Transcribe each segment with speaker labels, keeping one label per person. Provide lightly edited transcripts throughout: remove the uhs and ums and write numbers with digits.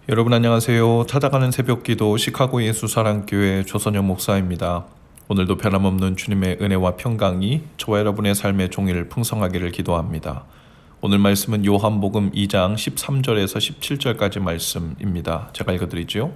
Speaker 1: 여러분 안녕하세요. 찾아가는 새벽기도 시카고 예수사랑교회 조선영 목사입니다. 오늘도 변함없는 주님의 은혜와 평강이 저와 여러분의 삶의 종일 풍성하기를 기도합니다. 오늘 말씀은 요한복음 2장 13절에서 17절까지 말씀입니다. 제가 읽어드리죠.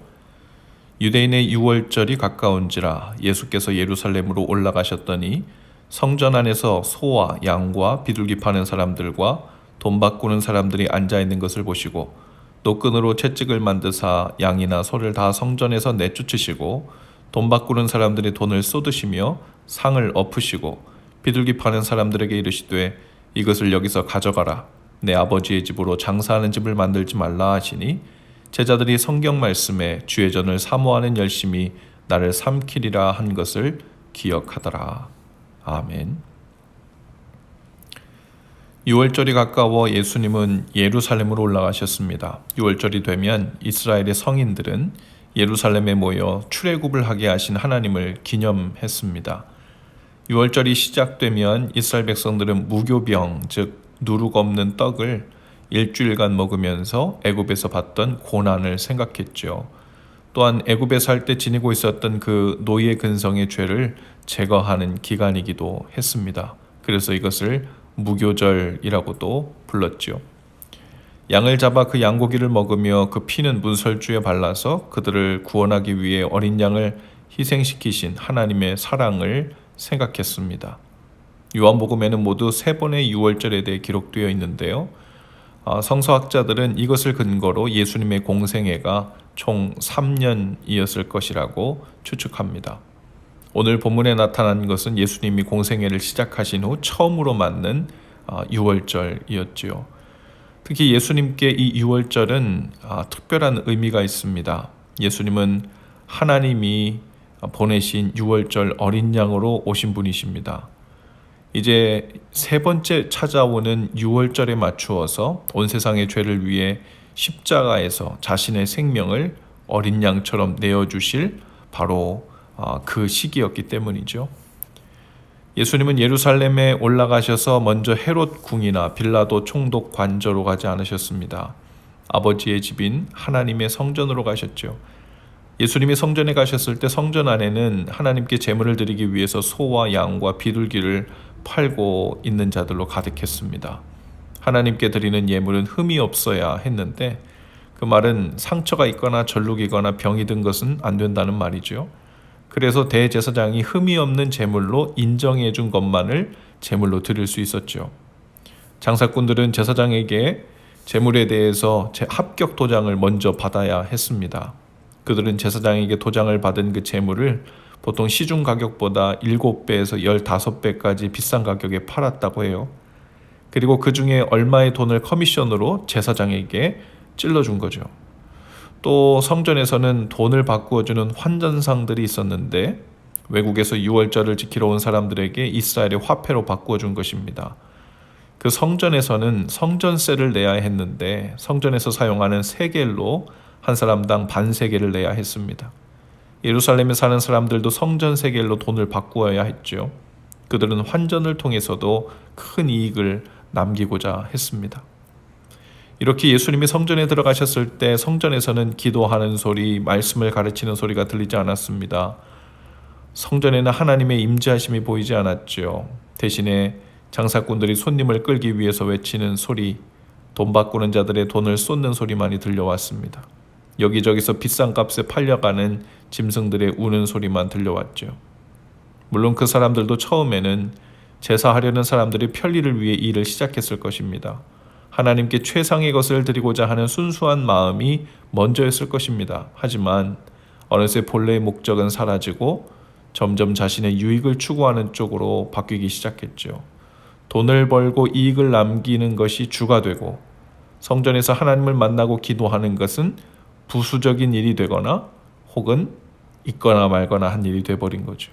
Speaker 1: 유대인의 유월절이 가까운지라 예수께서 예루살렘으로 올라가셨더니 성전 안에서 소와 양과 비둘기 파는 사람들과 돈 바꾸는 사람들이 앉아있는 것을 보시고 또 끈으로 채찍을 만드사 양이나 소를 다 성전에서 내쫓으시고 돈 바꾸는 사람들이 돈을 쏟으시며 상을 엎으시고 비둘기 파는 사람들에게 이르시되 이것을 여기서 가져가라. 내 아버지의 집으로 장사하는 집을 만들지 말라 하시니 제자들이 성경 말씀에 주의 전을 사모하는 열심이 나를 삼키리라 한 것을 기억하더라. 아멘. 6월절이 가까워 예수님은 예루살렘으로 올라가셨습니다. 6월절이 되면 이스라엘의 성인들은 예루살렘에 모여 출애굽을 하게 하신 하나님을 기념했습니다. 6월절이 시작되면 이스라엘 백성들은 무교병, 즉 누룩 없는 떡을 일주일간 먹으면서 애굽에서 받던 고난을 생각했죠. 또한 애굽에 살 때 지니고 있었던 그 노예 근성의 죄를 제거하는 기간이기도 했습니다. 그래서 이것을 무교절이라고도 불렀죠. 양을 잡아 그 양고기를 먹으며 그 피는 문설주에 발라서 그들을 구원하기 위해 어린 양을 희생시키신 하나님의 사랑을 생각했습니다. 요한복음에는 모두 3번의 유월절에 대해 기록되어 있는데요. 성서학자들은 이것을 근거로 예수님의 공생애가 총 3년이었을 것이라고 추측합니다. 오늘 본문에 나타난 것은 예수님이 공생애를 시작하신 후 처음으로 맞는 유월절이었지요. 특히 예수님께 이 유월절은 특별한 의미가 있습니다. 예수님은 하나님이 보내신 유월절 어린 양으로 오신 분이십니다. 이제 3번째 찾아오는 유월절에 맞추어서 온 세상의 죄를 위해 십자가에서 자신의 생명을 어린 양처럼 내어주실 바로 그 시기였기 때문이죠. 예수님은 예루살렘에 올라가셔서 먼저 헤롯 궁이나 빌라도 총독 관저로 가지 않으셨습니다. 아버지의 집인 하나님의 성전으로 가셨죠. 예수님이 성전에 가셨을 때 성전 안에는 하나님께 제물을 드리기 위해서 소와 양과 비둘기를 팔고 있는 자들로 가득했습니다. 하나님께 드리는 예물은 흠이 없어야 했는데 그 말은 상처가 있거나 절룩이거나 병이 든 것은 안 된다는 말이죠. 그래서 대제사장이 흠이 없는 제물로 인정해 준 것만을 제물로 드릴 수 있었죠. 장사꾼들은 제사장에게 제물에 대해서 합격 도장을 먼저 받아야 했습니다. 그들은 제사장에게 도장을 받은 그 제물을 보통 시중 가격보다 7배에서 15배까지 비싼 가격에 팔았다고 해요. 그리고 그 중에 얼마의 돈을 커미션으로 제사장에게 찔러준 거죠. 또 성전에서는 돈을 바꾸어주는 환전상들이 있었는데 외국에서 유월절을 지키러 온 사람들에게 이스라엘의 화폐로 바꾸어준 것입니다. 그 성전에서는 성전세를 내야 했는데 성전에서 사용하는 세겔로 한 사람당 반세겔을 내야 했습니다. 예루살렘에 사는 사람들도 성전 세겔로 돈을 바꾸어야 했죠. 그들은 환전을 통해서도 큰 이익을 남기고자 했습니다. 이렇게 예수님이 성전에 들어가셨을 때 성전에서는 기도하는 소리, 말씀을 가르치는 소리가 들리지 않았습니다. 성전에는 하나님의 임재하심이 보이지 않았죠. 대신에 장사꾼들이 손님을 끌기 위해서 외치는 소리, 돈 바꾸는 자들의 돈을 쏟는 소리만이 들려왔습니다. 여기저기서 비싼 값에 팔려가는 짐승들의 우는 소리만 들려왔죠. 물론 그 사람들도 처음에는 제사하려는 사람들이 편리를 위해 일을 시작했을 것입니다. 하나님께 최상의 것을 드리고자 하는 순수한 마음이 먼저였을 것입니다. 하지만 어느새 본래의 목적은 사라지고 점점 자신의 유익을 추구하는 쪽으로 바뀌기 시작했죠. 돈을 벌고 이익을 남기는 것이 주가 되고 성전에서 하나님을 만나고 기도하는 것은 부수적인 일이 되거나 혹은 있거나 말거나 한 일이 돼버린 거죠.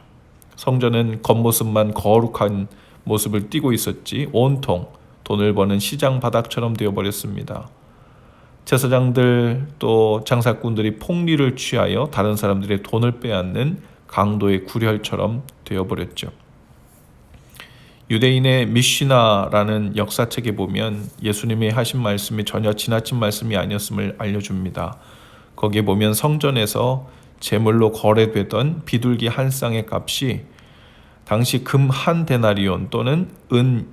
Speaker 1: 성전은 겉모습만 거룩한 모습을 띠고 있었지 온통 돈을 버는 시장 바닥처럼 되어버렸습니다. 제사장들 또 장사꾼들이 폭리를 취하여 다른 사람들의 돈을 빼앗는 강도의 구렬처럼 되어버렸죠. 유대인의 미시나라는 역사책에 보면 예수님이 하신 말씀이 전혀 지나친 말씀이 아니었음을 알려줍니다. 거기에 보면 성전에서 제물로 거래되던 비둘기 한 쌍의 값이 당시 금 한 데나리온 또는 은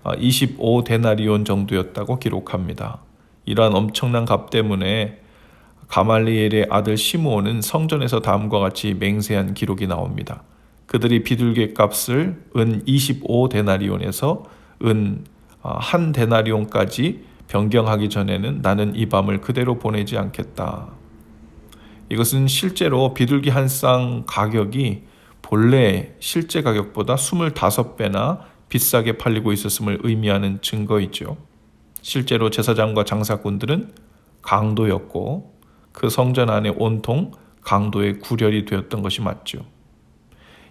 Speaker 1: 25데나리온 정도였다고 기록합니다. 이러한 엄청난 값 때문에 가말리엘의 아들 시므온은 성전에서 다음과 같이 맹세한 기록이 나옵니다. 그들이 비둘기 값을 은 25데나리온에서 은 한 데나리온까지 변경하기 전에는 나는 이 밤을 그대로 보내지 않겠다. 이것은 실제로 비둘기 한 쌍 가격이 본래 실제 가격보다 25배나 비싸게 팔리고 있었음을 의미하는 증거이죠. 실제로 제사장과 장사꾼들은 강도였고 그 성전 안에 온통 강도의 구렬이 되었던 것이 맞죠.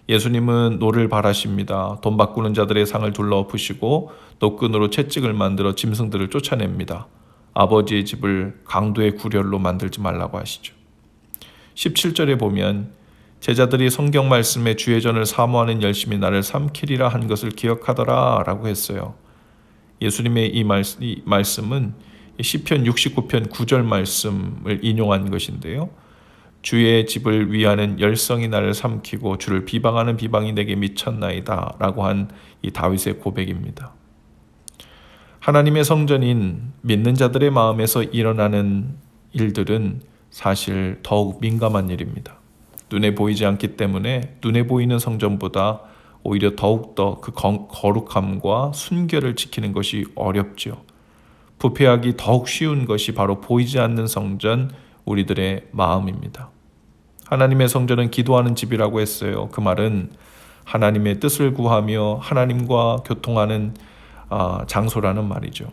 Speaker 1: 예수님은 노를 바라십니다. 돈 바꾸는 자들의 상을 둘러엎으시고 노끈으로 채찍을 만들어 짐승들을 쫓아냅니다. 아버지의 집을 강도의 구렬로 만들지 말라고 하시죠. 17절에 보면 제자들이 성경 말씀에 주의 전을 사모하는 열심히 나를 삼키리라 한 것을 기억하더라 라고 했어요. 예수님의 이 말씀은 시편 69편 9절 말씀을 인용한 것인데요. 주의 집을 위하는 열성이 나를 삼키고 주를 비방하는 비방이 내게 미쳤나이다 라고 한 이 다윗의 고백입니다. 하나님의 성전인 믿는 자들의 마음에서 일어나는 일들은 사실 더욱 민감한 일입니다. 눈에 보이지 않기 때문에 눈에 보이는 성전보다 오히려 더욱더 그 거룩함과 순결을 지키는 것이 어렵죠. 부패하기 더욱 쉬운 것이 바로 보이지 않는 성전, 우리들의 마음입니다. 하나님의 성전은 기도하는 집이라고 했어요. 그 말은 하나님의 뜻을 구하며 하나님과 교통하는 장소라는 말이죠.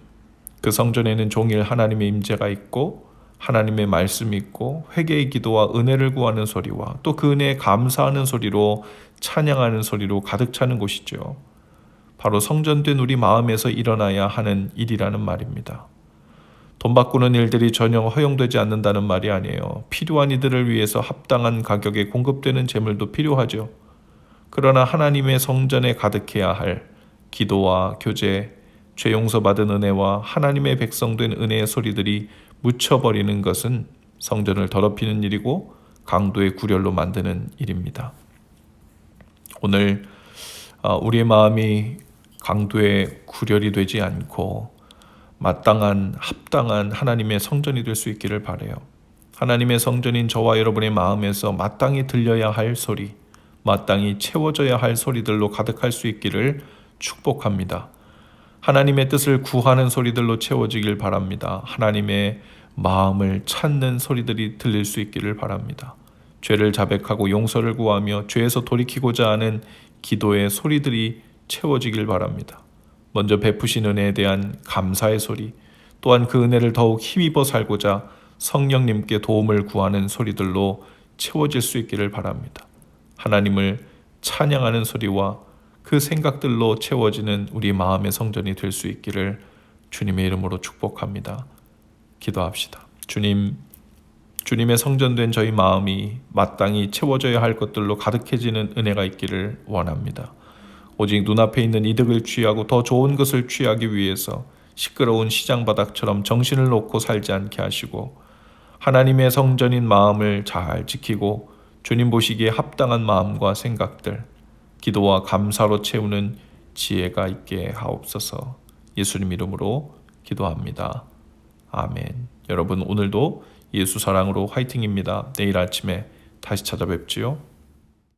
Speaker 1: 그 성전에는 종일 하나님의 임재가 있고 하나님의 말씀이 있고 회개의 기도와 은혜를 구하는 소리와 또 그 은혜에 감사하는 소리로 찬양하는 소리로 가득 차는 곳이죠. 바로 성전된 우리 마음에서 일어나야 하는 일이라는 말입니다. 돈 바꾸는 일들이 전혀 허용되지 않는다는 말이 아니에요. 필요한 이들을 위해서 합당한 가격에 공급되는 재물도 필요하죠. 그러나 하나님의 성전에 가득해야 할 기도와 교제, 죄 용서받은 은혜와 하나님의 백성된 은혜의 소리들이 묻혀버리는 것은 성전을 더럽히는 일이고 강도의 구렬로 만드는 일입니다. 오늘 우리의 마음이 강도의 구렬이 되지 않고 마땅한 합당한 하나님의 성전이 될 수 있기를 바라요. 하나님의 성전인 저와 여러분의 마음에서 마땅히 들려야 할 소리, 마땅히 채워져야 할 소리들로 가득할 수 있기를 축복합니다. 하나님의 뜻을 구하는 소리들로 채워지길 바랍니다. 하나님의 마음을 찾는 소리들이 들릴 수 있기를 바랍니다. 죄를 자백하고 용서를 구하며 죄에서 돌이키고자 하는 기도의 소리들이 채워지길 바랍니다. 먼저 베푸신 은혜에 대한 감사의 소리, 또한 그 은혜를 더욱 힘입어 살고자 성령님께 도움을 구하는 소리들로 채워질 수 있기를 바랍니다. 하나님을 찬양하는 소리와 그 생각들로 채워지는 우리 마음의 성전이 될 수 있기를 주님의 이름으로 축복합니다. 기도합시다. 주님의 성전된 저희 마음이 마땅히 채워져야 할 것들로 가득해지는 은혜가 있기를 원합니다. 오직 눈앞에 있는 이득을 취하고 더 좋은 것을 취하기 위해서 시끄러운 시장 바닥처럼 정신을 놓고 살지 않게 하시고 하나님의 성전인 마음을 잘 지키고 주님 보시기에 합당한 마음과 생각들, 기도와 감사로 채우는 지혜가 있게 하옵소서. 예수님 이름으로 기도합니다. 아멘. 여러분 오늘도 예수 사랑으로 화이팅입니다. 내일 아침에 다시 찾아뵙지요.